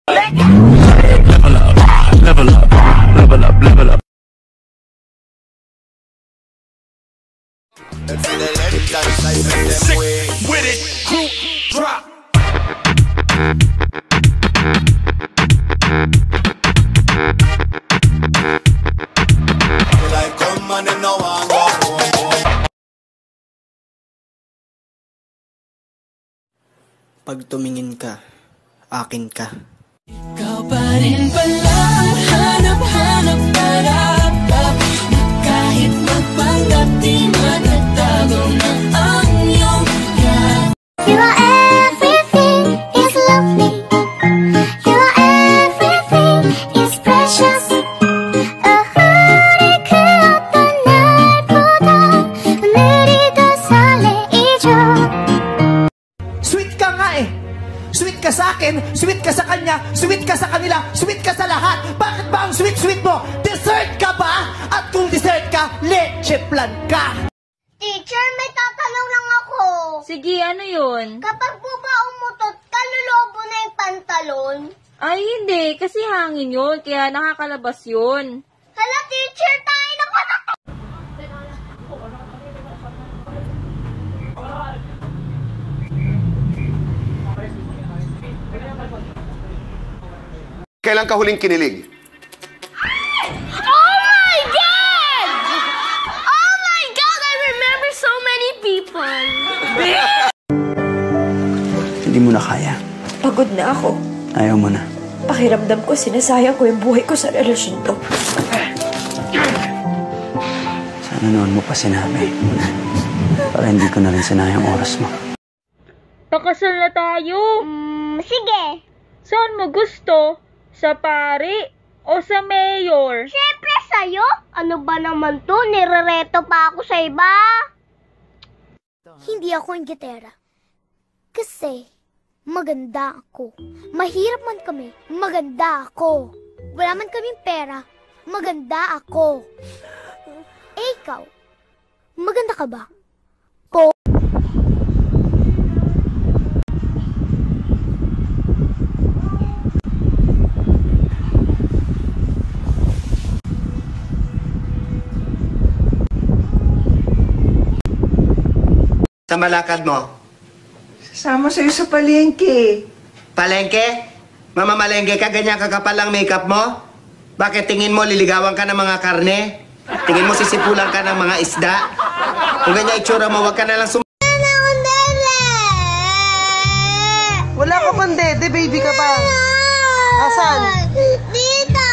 Level up, level up, level up, level up. Sick with it, group drop. Pag tumingin ka, akin ka. Ikaw pa rin pala, hanap-hanap para-tap, na kahit magpanggap di matatago na ang iyong yan. You are everything, is lovely. You are everything, is precious. 아무리 그 어떤 날보다 오늘이 더 설레이죠. Sweet ka nga eh! Sweet ka sa akin, sweet ka sa kanya, sweet ka sa kanila, sweet ka sa lahat. Bakit ba ang sweet-sweet mo? Dessert ka ba? At kung dessert ka, leche plan ka! Teacher, may tatanong lang ako. Sige, ano yun? Kapag po ba umutot, kalulobo na yung pantalon? Ay, hindi. Kasi hangin yun. Kaya nakakalabas yun. Hala, teacher, tayo na pa na. Kailan ka huling kinilig? Oh my God! Oh my God, I remember so many people. Hindi mo na kaya. Pagod na ako. Ayaw mo na. Pakiramdam ko, sinasayang ko yung buhay ko sa relasyon to. Sana noon mo pa sinabi. Para hindi ko na rin sinayang oras mo. Pakasal na tayo. Sige. Saan mo gusto? Sa pari o sa mayor? Siyempre sa'yo. Ano ba naman to? Nirereto pa ako sa iba. Hindi ako ang gitera. Kasi maganda ako. Mahirap man kami, maganda ako. Wala man kaming pera, maganda ako. Eh ikaw, maganda ka ba? Sa malakad mo? Sama sa'yo sa palengke. Palengke? Mamamalengke ka, ganyan kakapal ang makeup mo? Bakit tingin mo liligawan ka ng mga karne? Tingin mo sisipulan ka ng mga isda? Kung ganyan itsura mo, wag ka na lang Wala ka pang dede, baby ka pa. Asan? Dito!